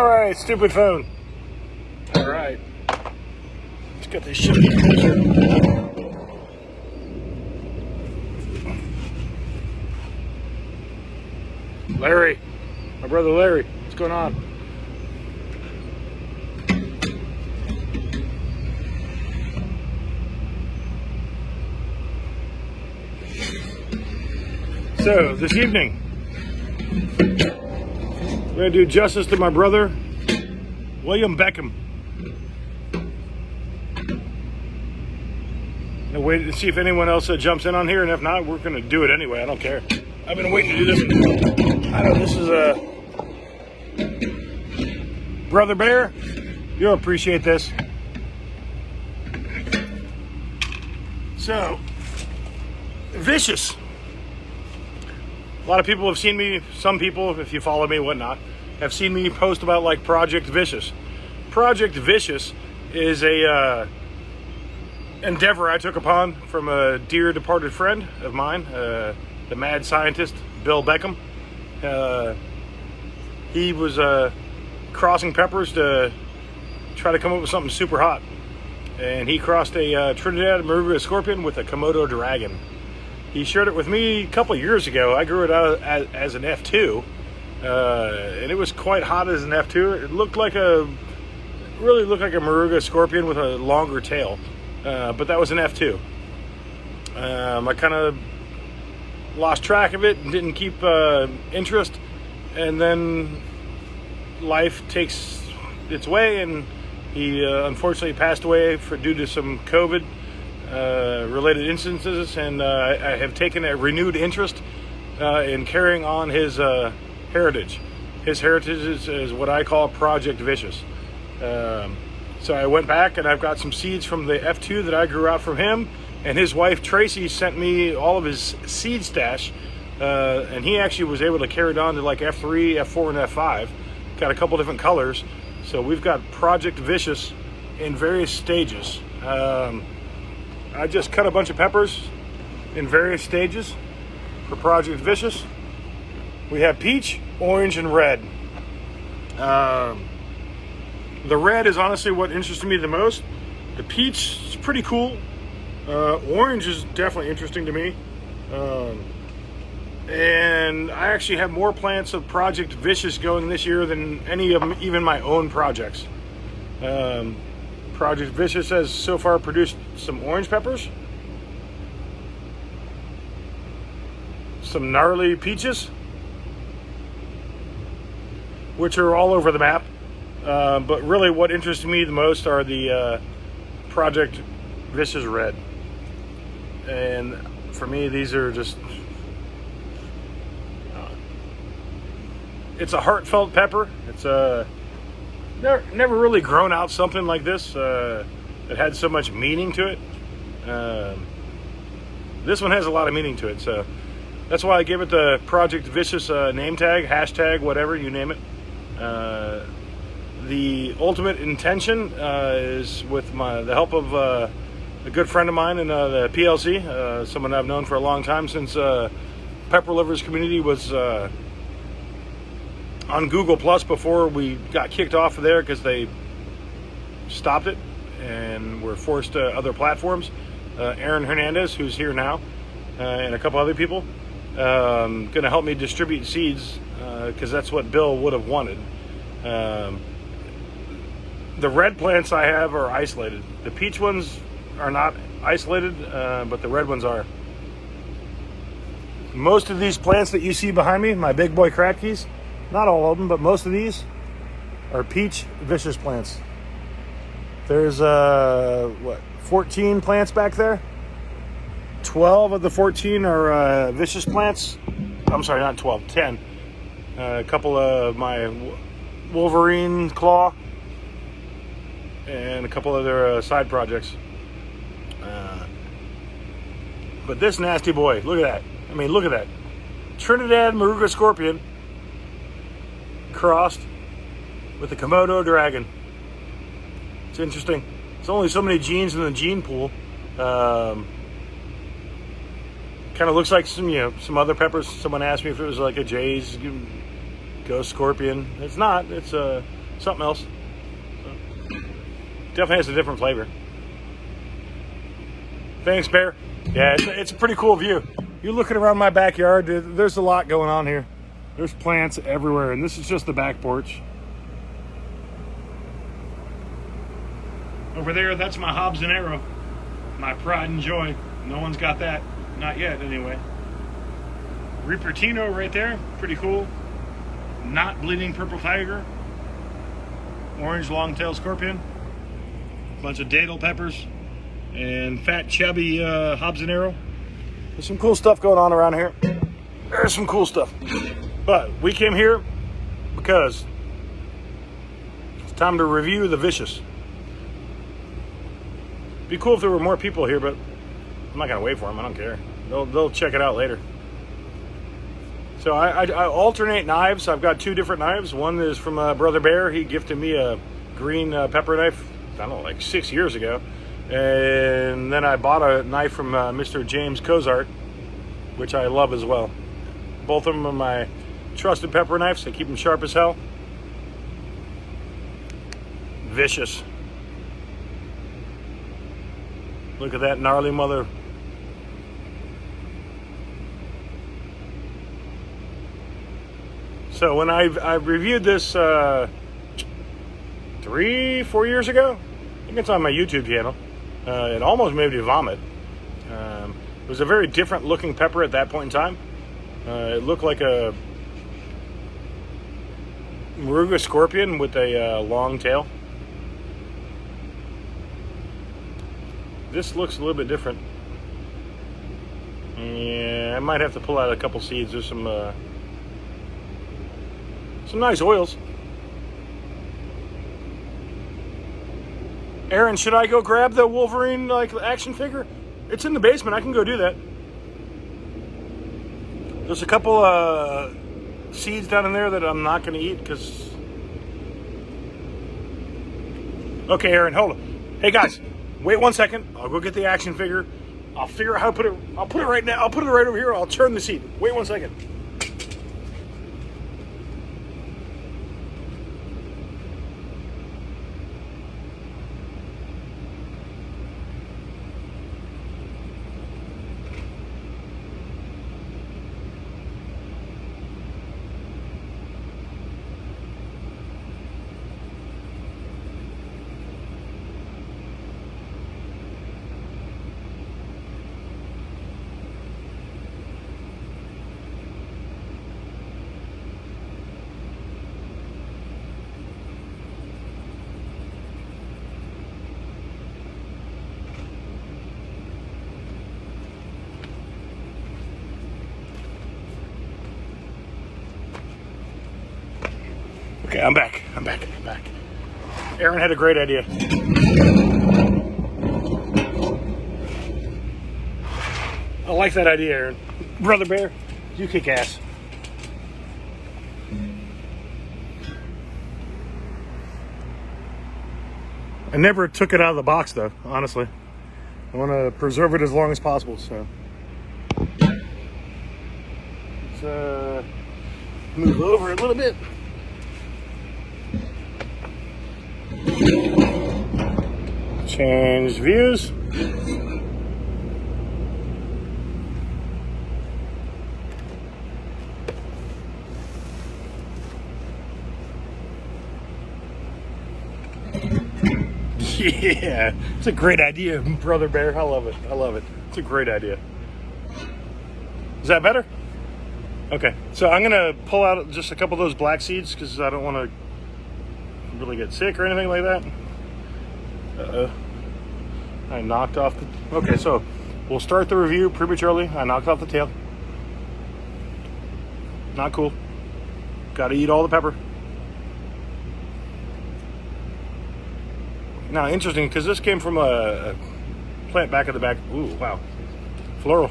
All right, stupid phone. All right. Let's get this shit closer. Larry, my brother Larry, what's going on? So, this evening, I'm going to do justice to my brother, William Beckham. I'm going to wait to see if anyone else jumps in on here, and if not, we're going to do it anyway. I don't care. I've been waiting to do this. I know this is a Brother Bear. You'll appreciate this. So, vicious. A lot of people have seen me, some people, if you follow me, whatnot, have seen me post about like Project Vicious. Project Vicious is a endeavor I took upon from a dear departed friend of mine, the mad scientist, Bill Beckham. He was crossing peppers to try to come up with something super hot. And he crossed a Trinidad moruga scorpion with a komodo dragon. He shared it with me a couple years ago. I grew it out as an F2, and it was quite hot as an F2. It really looked like a moruga scorpion with a longer tail, but that was an F2. I kind of lost track of it and didn't keep interest, and then life takes its way, and he unfortunately passed away due to some COVID related instances, and I have taken a renewed interest in carrying on his heritage. His heritage is what I call Project Vicious. So I went back and I've got some seeds from the F2 that I grew out from him, and his wife Tracy sent me all of his seed stash, and he actually was able to carry it on to like F3, F4, and F5. Got a couple different colors. So we've got Project Vicious in various stages. I just cut a bunch of peppers in various stages for Project Vicious. We have peach, orange, and red. The red is honestly what interested me the most. The peach is pretty cool. Orange is definitely interesting to me. And I actually have more plants of Project Vicious going this year than any of them, even my own projects. Project Vicious has so far produced some orange peppers, some gnarly peaches, which are all over the map. But really what interests me the most are the Project Vicious Red. And for me, these are just... it's a heartfelt pepper. It's never really grown out something like this that had so much meaning to it. This one has a lot of meaning to it, so that's why I gave it the Project Vicious name tag, hashtag, whatever, you name it. The ultimate intention is with the help of a good friend of mine in the PLC, someone I've known for a long time, since Pepper Lovers Community was on Google Plus before we got kicked off of there because they stopped it and were forced to other platforms. Aaron Hernandez, who's here now, and a couple other people, going to help me distribute seeds because that's what Bill would have wanted. The red plants I have are isolated. The peach ones are not isolated, but the red ones are. Most of these plants that you see behind me, my big boy Kratkies, not all of them, but most of these are peach vicious plants. There's 14 plants back there. 12 of the 14 are vicious plants. I'm sorry, not 12, 10. A couple of my Wolverine claw and a couple other side projects. But this nasty boy, look at that. I mean, look at that. Trinidad moruga scorpion crossed with the komodo dragon. It's interesting. There's only so many genes in the gene pool. Kind of looks like some other peppers. Someone asked me if it was like a Jay's ghost scorpion. It's not. It's something else. So, definitely has a different flavor. Thanks, Bear. Yeah, it's a pretty cool view. You're looking around my backyard, there's a lot going on here. There's plants everywhere, and this is just the back porch. Over there, that's my Hobbs and Arrow. My pride and joy. No one's got that. Not yet, anyway. Repertino right there. Pretty cool. Not bleeding purple tiger. Orange long-tailed scorpion. Bunch of datil peppers. And fat, chubby Hobbs and Arrow. There's some cool stuff going on around here. There's some cool stuff. But we came here because it's time to review the Vicious. Be cool if there were more people here, but I'm not gonna wait for them. I don't care. They'll check it out later. So I alternate knives. I've got two different knives. One is from Brother Bear. He gifted me a green pepper knife, I don't know, like 6 years ago. And then I bought a knife from Mr. James Cozart, which I love as well. Both of them are my trusted pepper knives. They keep them sharp as hell. Vicious. Look at that gnarly mother. So when I reviewed this 3-4 years ago, I think it's on my YouTube channel. It almost made me vomit. It was a very different looking pepper at that point in time. It looked like a moruga scorpion with a long tail. This looks a little bit different. Yeah, I might have to pull out a couple seeds. There's some nice oils. Aaron, should I go grab the Wolverine action figure? It's in the basement. I can go do that. There's a couple seeds down in there that I'm not going to eat because. Okay, Aaron, hold on. Hey guys, wait 1 second. I'll go get the action figure. I'll figure out how to put it. I'll put it right now. I'll put it right over here. I'll turn the seed. Wait 1 second. Okay, I'm back. Aaron had a great idea. I like that idea, Aaron. Brother Bear, you kick ass. I never took it out of the box, though, honestly. I want to preserve it as long as possible, so. Let's move over a little bit. Change views. Yeah, it's a great idea, Brother Bear. I love it. It's a great idea. Is that better? Okay, so I'm gonna pull out just a couple of those black seeds because I don't want to really get sick or anything like that. I knocked off the... Okay, so we'll start the review prematurely. I knocked off the tail. Not cool. Gotta eat all the pepper. Now, interesting, because this came from a plant back at the back. Ooh, wow. Floral.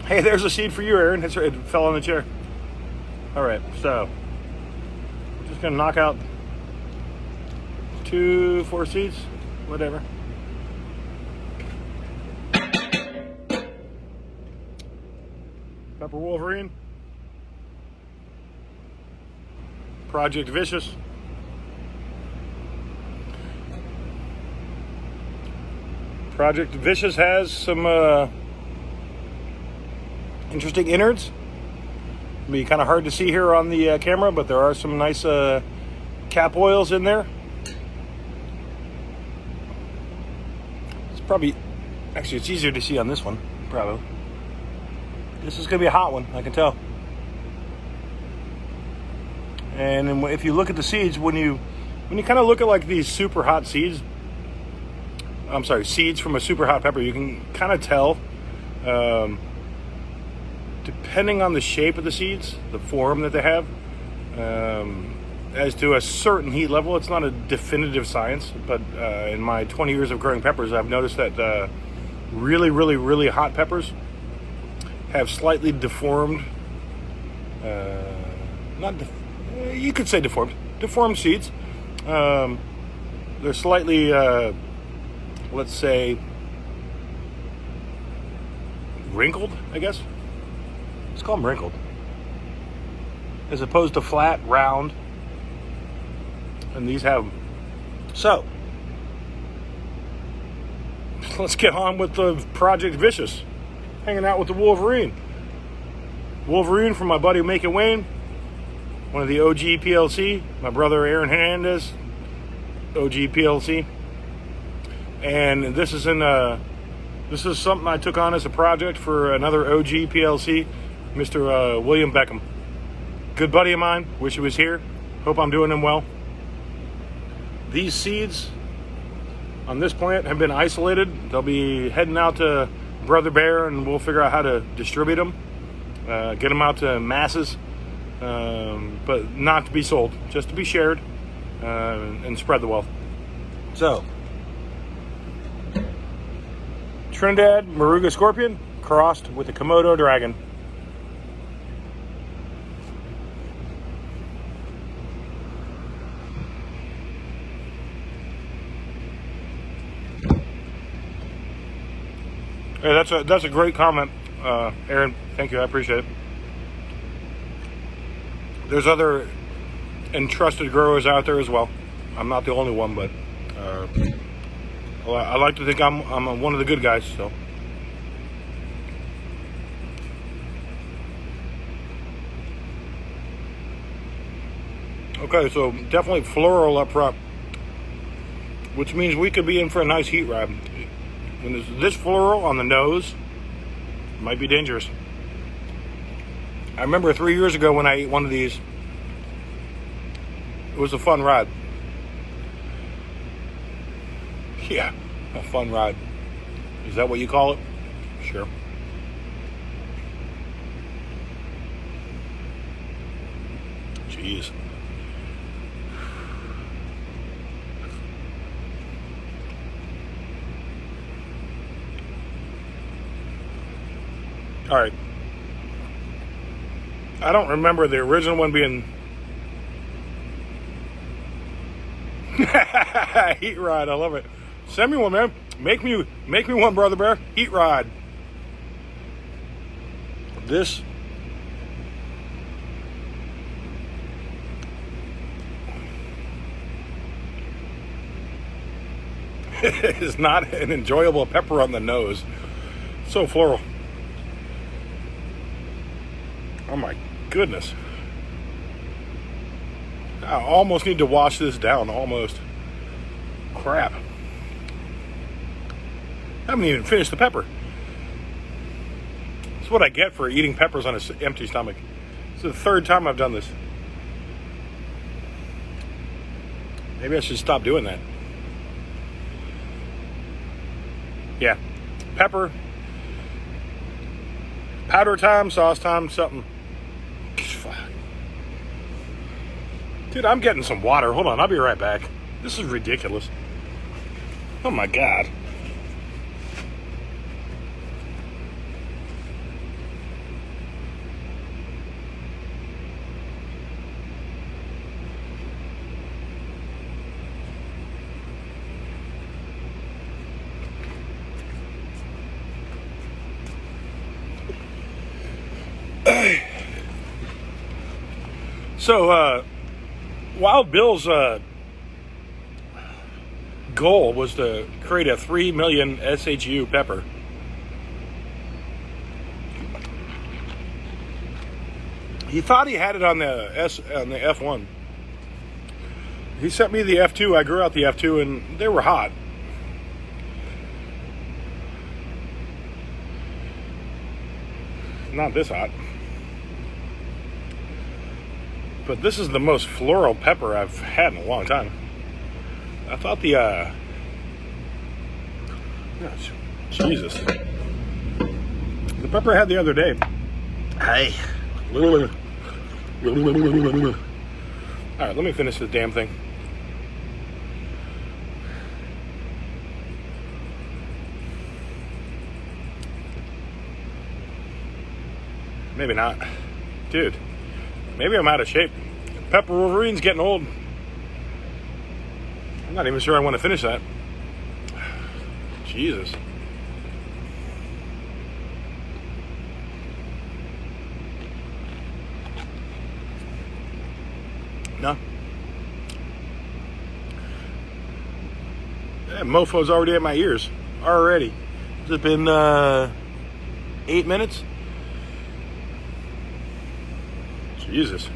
Hey, there's a seed for you, Aaron. It fell on the chair. All right, so we're just gonna knock out 4 seeds, whatever. Pepper Wolverine, Project Vicious, Project Vicious has some interesting innards. It'll be kind of hard to see here on the camera, but there are some nice cap oils in there. It's probably, actually it's easier to see on this one, probably. This is going to be a hot one, I can tell. And if you look at the seeds, when you kind of look at like these super hot seeds, seeds from a super hot pepper, you can kind of tell, depending on the shape of the seeds, the form that they have, as to a certain heat level. It's not a definitive science, but in my 20 years of growing peppers, I've noticed that really, really, really hot peppers have slightly deformed, you could say deformed seeds. They're slightly, let's say, wrinkled, I guess. Let's call them wrinkled. As opposed to flat, round. And these have them. So, let's get on with the Project Vicious. Hanging out with the Wolverine. Wolverine from my buddy Make It Wayne. One of the OG PLC. My brother Aaron Hernandez. OG PLC. And this is something I took on as a project for another OG PLC, Mr. William Beckham. Good buddy of mine. Wish he was here. Hope I'm doing him well. These seeds on this plant have been isolated. They'll be heading out to Brother Bear, and we'll figure out how to distribute them, get them out to masses, but not to be sold, just to be shared and spread the wealth. So, Trinidad moruga scorpion crossed with a komodo dragon. Hey, that's a great comment, Aaron. Thank you, I appreciate it. There's other entrusted growers out there as well. I'm not the only one, but I like to think I'm one of the good guys. So, okay, so definitely floral up front, which means we could be in for a nice heat ride. When there's this floral on the nose, it might be dangerous. I remember 3 years ago when I ate one of these. It was a fun ride. Yeah, a fun ride. Is that what you call it? Sure. Jeez. All right. I don't remember the original one being heat ride. I love it. Send me one, man. Make me one, Brother Bear. Heat ride. This is not an enjoyable pepper on the nose. So floral. Oh my goodness. I almost need to wash this down, almost. Crap. I haven't even finished the pepper. That's what I get for eating peppers on an empty stomach. It's the third time I've done this. Maybe I should stop doing that. Yeah. Pepper. Powder time, sauce time, something. Dude, I'm getting some water. Hold on, I'll be right back. This is ridiculous. Oh my God. So, Wild Bill's goal was to create a 3 million SHU pepper. He thought he had it on the F1. He sent me the F2. I grew out the F2, and they were hot. Not this hot. But this is the most floral pepper I've had in a long time. I thought the Jesus. The pepper I had the other day. Hey. Alright, let me finish this damn thing. Maybe not. Dude, maybe I'm out of shape. Pepper Wolverine's getting old. I'm not even sure I want to finish that. Jesus. No. That mofo's already at my ears. Already. Has it been 8 minutes? Jesus.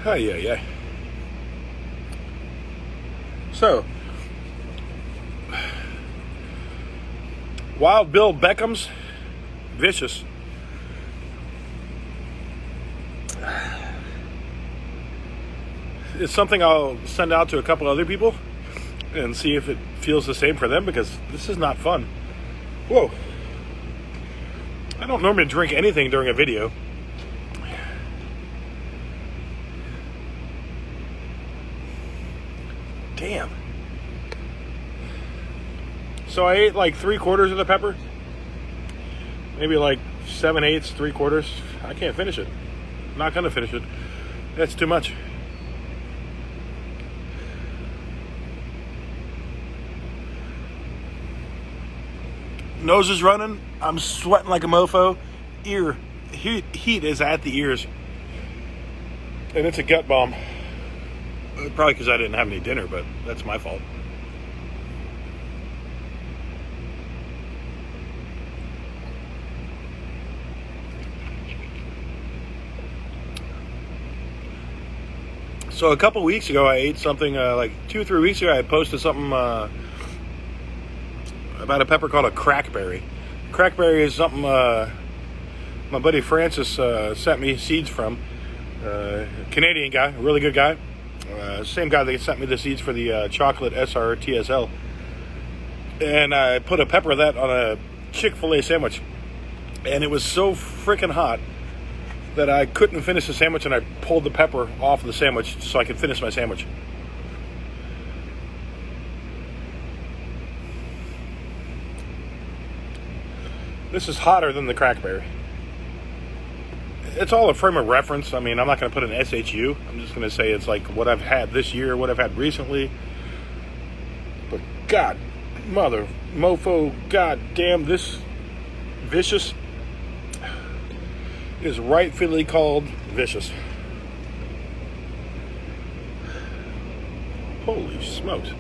Oh, yeah. So, Wild Bill Beckham's Vicious. It's something I'll send out to a couple other people and see if it feels the same for them, because this is not fun. Whoa. I don't normally drink anything during a video. Damn. So I ate like 3/4 of the pepper. Maybe like 7/8, 3/4. I can't finish it. I'm not gonna finish it. That's too much. Nose is running. I'm sweating like a mofo. Heat is at the ears. And it's a gut bomb. Probably because I didn't have any dinner, but that's my fault. So a couple weeks ago, I ate something, like 2-3 weeks ago, I had posted something about a pepper called a crackberry. Crackberry is something my buddy Francis sent me seeds from. Canadian guy, a really good guy. Same guy that sent me the seeds for the chocolate SRTSL. And I put a pepper of that on a Chick-fil-A sandwich. And it was so freaking hot that I couldn't finish the sandwich, and I pulled the pepper off the sandwich so I could finish my sandwich. This is hotter than the crackberry. It's all a frame of reference. I mean, I'm not going to put an SHU. I'm just going to say it's like what I've had this year, what I've had recently. But God, mother, mofo, God damn, this Vicious is rightfully called Vicious. Holy smokes.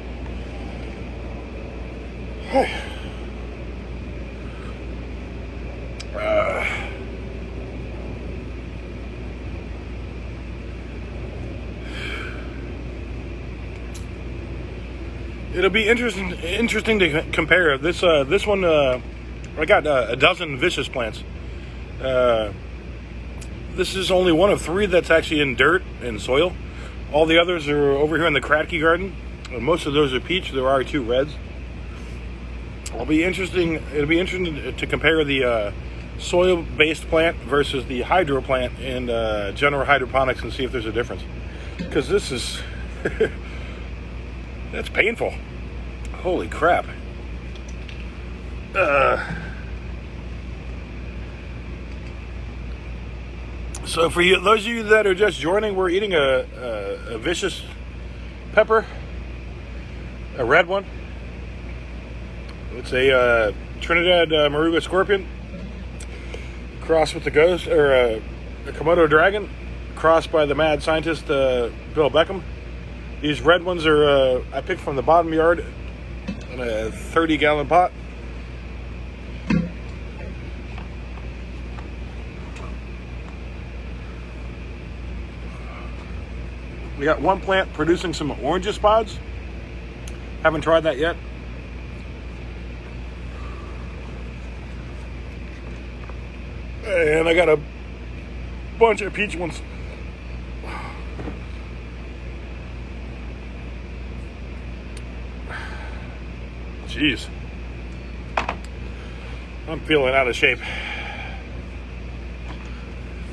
It'll be interesting to compare this one. I got a dozen Vicious plants. This is only one of 3 that's actually in dirt and soil. All the others are over here in the Kratky garden. Most of those are peach. There are 2 reds. It'll be interesting to compare the soil-based plant versus the hydro plant in general hydroponics and see if there's a difference. Because this is that's painful. Holy crap. So for you, those of you that are just joining, we're eating a Vicious pepper, a red one. It's a Trinidad moruga scorpion. crossed with the ghost, or the komodo dragon, crossed by the mad scientist Bill Beckham. These red ones are I picked from the bottom yard in a 30-gallon pot. We got one plant producing some orange pods. Haven't tried that yet. And I got a bunch of peach ones. Jeez. I'm feeling out of shape.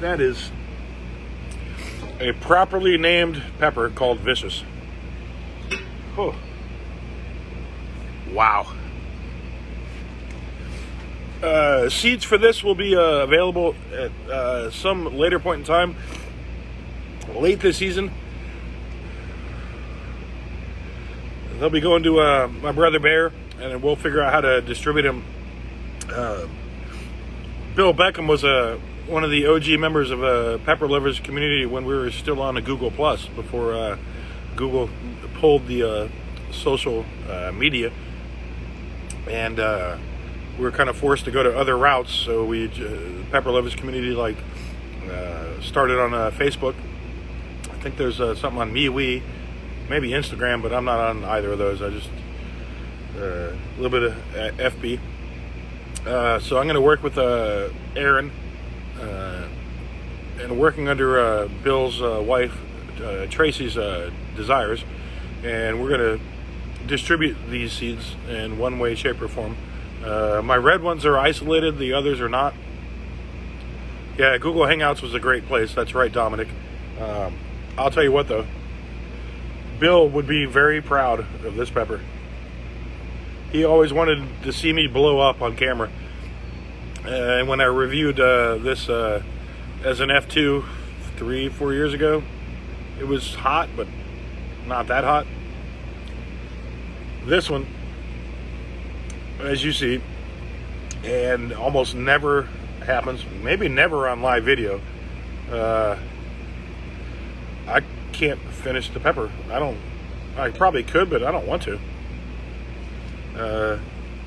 That is a properly named pepper called Vicious. Oh. Wow. Seeds for this will be available at some later point in time, late this season. They'll be going to my brother Bear, and we'll figure out how to distribute them. Bill Beckham was one of the OG members of the Pepper Lovers community when we were still on a Google Plus, before Google pulled the social media, and we were kind of forced to go to other routes. So we Pepper Lovers community started on Facebook. I think there's something on MeWe, maybe Instagram, but I'm not on either of those. I just a little bit of FB. So I'm going to work with Aaron, and working under Bill's wife, Tracy's desires, and we're going to distribute these seeds in one way, shape, or form. My red ones are isolated, the others are not. Yeah, Google Hangouts was a great place. That's right, Dominic. I'll tell you what, though. Bill would be very proud of this pepper. He always wanted to see me blow up on camera. And when I reviewed this as an F2 3-4 years ago, it was hot, but not that hot. This one, as you see, and almost never happens, maybe never on live video, I can't finish the pepper. I probably could, but I don't want to.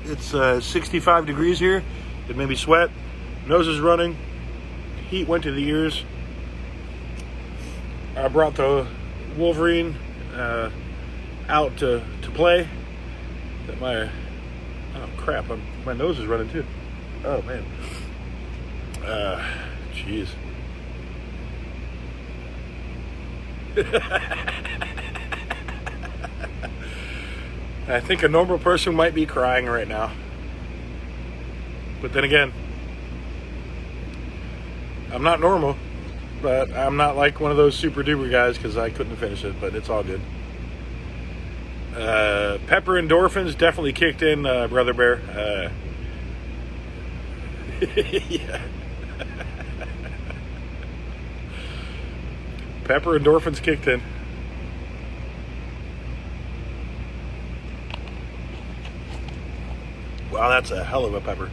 It's 65 degrees here. It made me sweat. Nose is running. Heat went to the ears. I brought the Wolverine out to play. Oh crap! My nose is running too. Oh man. Jeez. I think a normal person might be crying right now. But then again, I'm not normal, but I'm not like one of those super duper guys, because I couldn't finish it, but it's all good. Pepper endorphins definitely kicked in, Brother Bear. Yeah. Pepper endorphins kicked in. Wow, that's a hell of a pepper.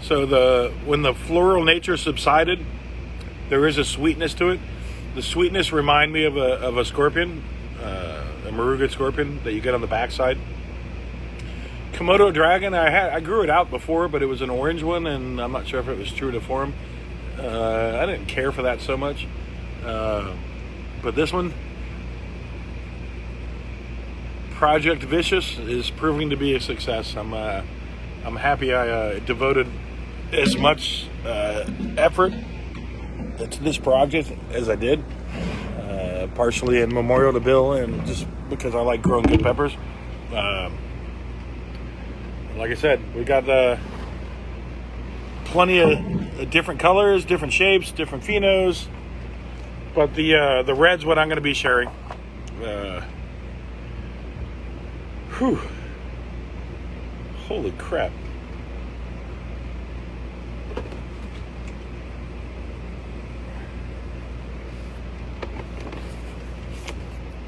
So when the floral nature subsided, there is a sweetness to it. The sweetness reminds me of a scorpion, a moruga scorpion that you get on the backside. Komodo dragon, I grew it out before, but it was an orange one, and I'm not sure if it was true to form. I didn't care for that so much, but this one, Project Vicious, is proving to be a success. I'm happy I devoted as much effort to this project as I did, partially in memorial to Bill, and just because I like growing good peppers. Like I said, we got plenty of different colors, different shapes, different phenos, but the red's what I'm going to be sharing. Whew. Holy crap.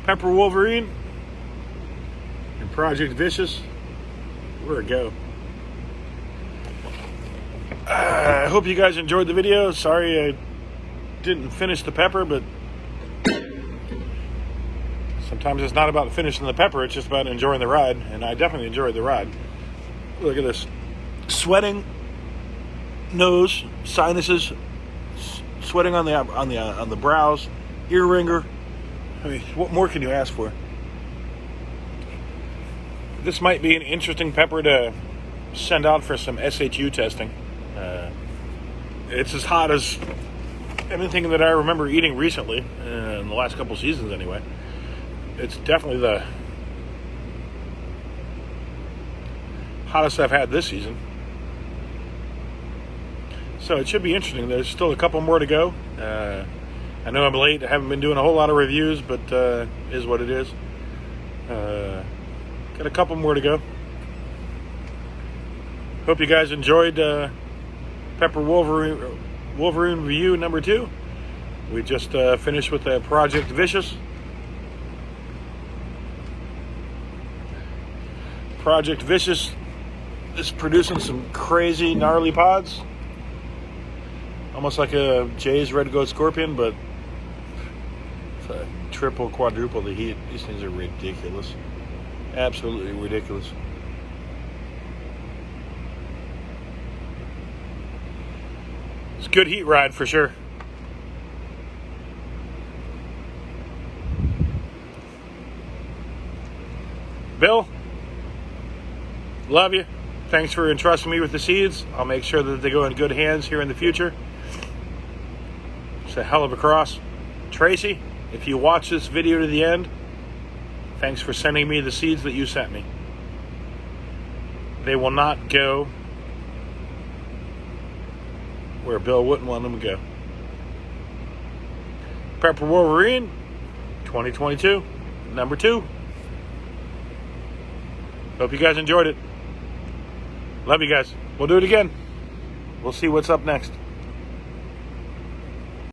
Pepper Wolverine and Project Vicious. Where'd it go? I hope you guys enjoyed the video. Sorry I didn't finish the pepper, but sometimes it's not about finishing the pepper, it's just about enjoying the ride, and I definitely enjoyed the ride. Look at this. Sweating, nose, sinuses, sweating on the brows, ear ringer. I mean, what more can you ask for? This might be an interesting pepper to send out for some SHU testing. It's as hot as anything that I remember eating recently, in the last couple seasons anyway. It's definitely the hottest I've had this season. So it should be interesting. There's still a couple more to go. I know I'm late. I haven't been doing a whole lot of reviews, but is what it is. Got a couple more to go. Hope you guys enjoyed Pepper Wolverine review number 2. We just finished with Project Vicious. Project Vicious is producing some crazy gnarly pods. Almost like a Jay's Red Goat Scorpion, but triple, quadruple the heat. These things are ridiculous. Absolutely ridiculous. It's a good heat ride for sure. Bill, love you. Thanks for entrusting me with the seeds. I'll make sure that they go in good hands here in the future. It's a hell of a cross. Tracy, if you watch this video to the end, thanks for sending me the seeds that you sent me. They will not go where Bill wouldn't want them to go. Pepper Wolverine 2022, number 2. Hope you guys enjoyed it. Love you guys. We'll do it again. We'll see what's up next.